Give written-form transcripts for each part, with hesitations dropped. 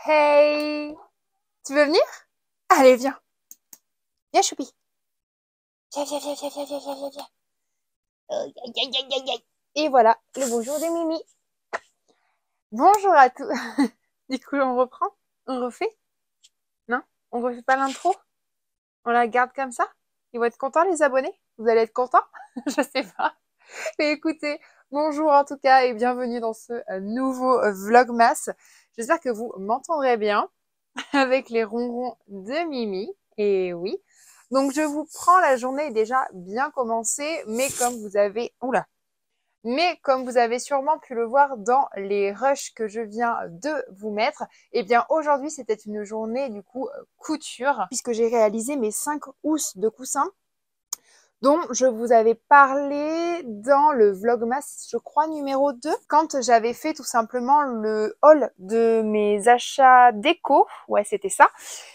Hey! Tu veux venir? Allez, viens. Viens, choupi. Viens, viens, viens, viens, viens, viens, viens, viens, viens. Aïe, aïe, aïe, aïe, aïe, aïe. Et voilà, le bonjour de Mimi. Bonjour à tous. Du coup, on reprend? On refait? Non? On refait pas l'intro? On la garde comme ça? Ils vont être contents, les abonnés? Vous allez être contents? Je sais pas. Mais écoutez, bonjour en tout cas et bienvenue dans ce nouveau Vlogmas. J'espère que vous m'entendrez bien avec les ronrons de Mimi. Et oui. Donc je vous prends, la journée est déjà bien commencée, mais comme vous avez sûrement pu le voir dans les rushs que je viens de vous mettre, eh bien aujourd'hui c'était une journée du coup couture, puisque j'ai réalisé mes 5 housses de coussins dont je vous avais parlé dans le Vlogmas, je crois, numéro 2, quand j'avais fait tout simplement le haul de mes achats déco. Ouais, c'était ça.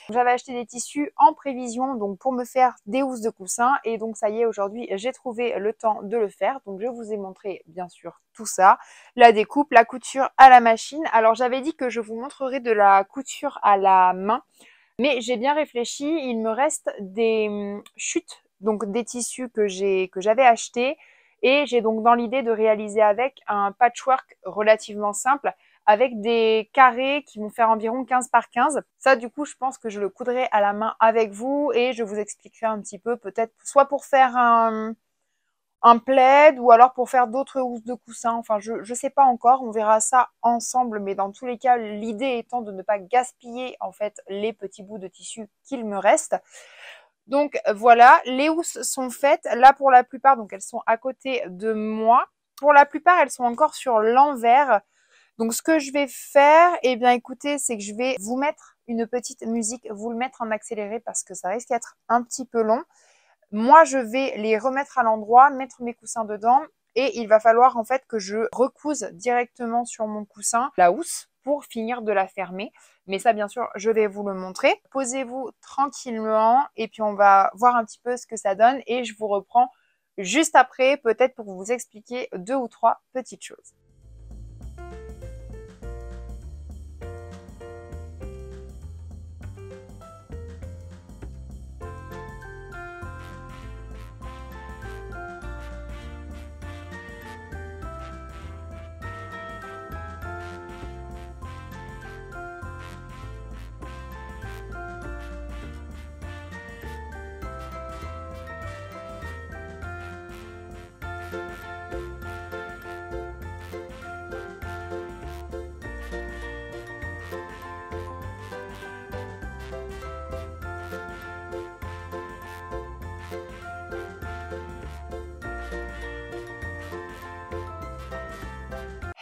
J'avais acheté des tissus en prévision, donc pour me faire des housses de coussins. Et donc, ça y est, aujourd'hui, j'ai trouvé le temps de le faire. Donc, je vous ai montré, bien sûr, tout ça. La découpe, la couture à la machine. Alors, j'avais dit que je vous montrerai de la couture à la main. Mais j'ai bien réfléchi, il me reste des chutes, donc des tissus que j'avais achetés, et j'ai donc dans l'idée de réaliser avec un patchwork relativement simple, avec des carrés qui vont faire environ 15 par 15. Ça, du coup, je pense que je le coudrai à la main avec vous, et je vous expliquerai un petit peu, peut-être, soit pour faire un plaid ou alors pour faire d'autres housses de coussins. Enfin, je sais pas encore, on verra ça ensemble, mais dans tous les cas, l'idée étant de ne pas gaspiller en fait les petits bouts de tissu qu'il me reste. Donc voilà, les housses sont faites. Là pour la plupart, donc elles sont à côté de moi. Pour la plupart, elles sont encore sur l'envers. Donc ce que je vais faire, eh bien écoutez, c'est que je vais vous mettre une petite musique, vous le mettre en accéléré parce que ça risque d'être un petit peu long. Moi, je vais les remettre à l'endroit, mettre mes coussins dedans et il va falloir en fait que je recouse directement sur mon coussin la housse pour finir de la fermer. Mais ça, bien sûr, je vais vous le montrer. Posez-vous tranquillement et puis on va voir un petit peu ce que ça donne et je vous reprends juste après, peut-être pour vous expliquer 2 ou 3 petites choses.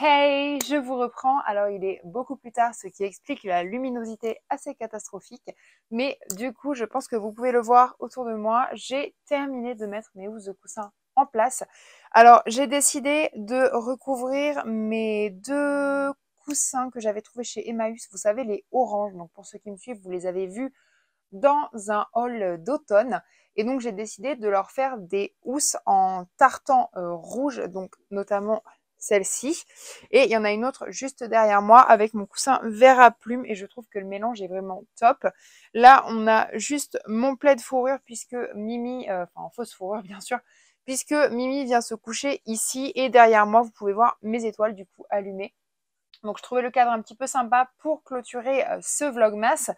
Hey, je vous reprends. Alors, il est beaucoup plus tard, ce qui explique la luminosité assez catastrophique. Mais du coup, je pense que vous pouvez le voir autour de moi. J'ai terminé de mettre mes housses de coussin en place. Alors, j'ai décidé de recouvrir mes 2 coussins que j'avais trouvés chez Emmaüs. Vous savez, les oranges. Donc, pour ceux qui me suivent, vous les avez vus dans un haul d'automne. Et donc, j'ai décidé de leur faire des housses en tartan rouge, donc notamment celle-ci. Et il y en a une autre juste derrière moi avec mon coussin vert à plumes et je trouve que le mélange est vraiment top. Là, on a juste mon plaid fourrure puisque Mimi, enfin en fausse fourrure bien sûr, puisque Mimi vient se coucher ici et derrière moi, vous pouvez voir mes étoiles du coup allumées. Donc, je trouvais le cadre un petit peu sympa pour clôturer ce vlogmas.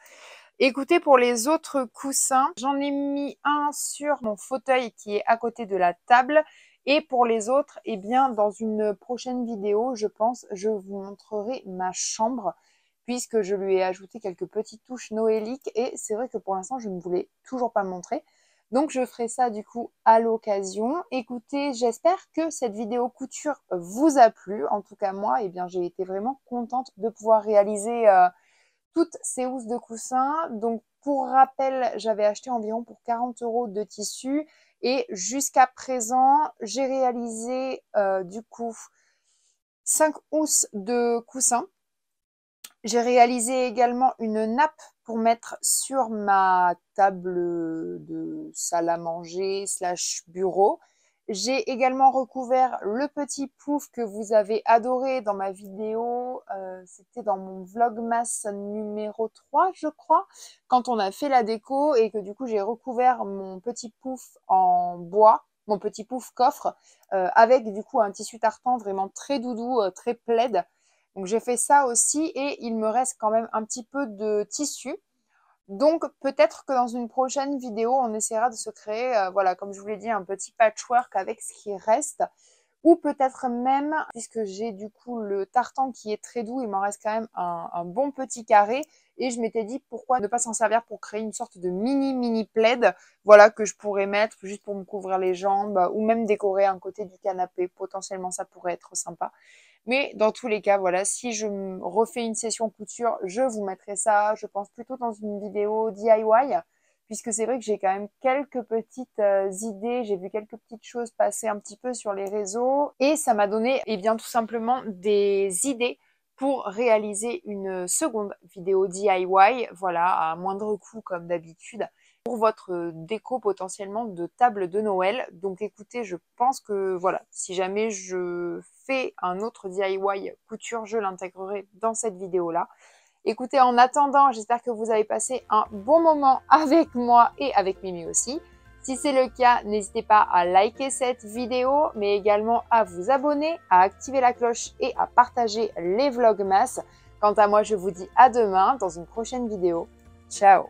Écoutez, pour les autres coussins, j'en ai mis un sur mon fauteuil qui est à côté de la table. Et pour les autres, eh bien, dans une prochaine vidéo, je pense, je vous montrerai ma chambre puisque je lui ai ajouté quelques petites touches noéliques. Et c'est vrai que pour l'instant, je ne voulais toujours pas montrer. Donc, je ferai ça du coup à l'occasion. Écoutez, j'espère que cette vidéo couture vous a plu. En tout cas, moi, eh bien, j'ai été vraiment contente de pouvoir réaliser toutes ces housses de coussins. Donc, pour rappel, j'avais acheté environ pour 40 € de tissu. Et jusqu'à présent, j'ai réalisé du coup 5 housses de coussins. J'ai réalisé également une nappe pour mettre sur ma table de salle à manger / bureau. J'ai également recouvert le petit pouf que vous avez adoré dans ma vidéo. C'était dans mon vlogmas numéro 3, je crois, quand on a fait la déco et que du coup, j'ai recouvert mon petit pouf en bois, mon petit pouf coffre, avec du coup un tissu tartan vraiment très doudou, très plaid. Donc, j'ai fait ça aussi et il me reste quand même un petit peu de tissu. Donc peut-être que dans une prochaine vidéo, on essaiera de se créer, voilà, comme je vous l'ai dit, un petit patchwork avec ce qui reste. Ou peut-être même, puisque j'ai du coup le tartan qui est très doux, il m'en reste quand même un bon petit carré. Et je m'étais dit pourquoi ne pas s'en servir pour créer une sorte de mini plaid, voilà, que je pourrais mettre juste pour me couvrir les jambes ou même décorer un côté du canapé. Potentiellement, ça pourrait être sympa. Mais dans tous les cas, voilà, si je refais une session couture, je vous mettrai ça, je pense plutôt dans une vidéo DIY, puisque c'est vrai que j'ai quand même quelques petites idées, j'ai vu quelques petites choses passer un petit peu sur les réseaux, et ça m'a donné, eh bien, tout simplement des idées pour réaliser une seconde vidéo DIY, voilà, à moindre coût comme d'habitude, pour votre déco potentiellement de table de Noël. Donc écoutez, je pense que voilà, si jamais je fais un autre DIY couture, je l'intégrerai dans cette vidéo-là. Écoutez, en attendant, j'espère que vous avez passé un bon moment avec moi et avec Mimi aussi. Si c'est le cas, n'hésitez pas à liker cette vidéo, mais également à vous abonner, à activer la cloche et à partager les vlogmas. Quant à moi, je vous dis à demain dans une prochaine vidéo. Ciao!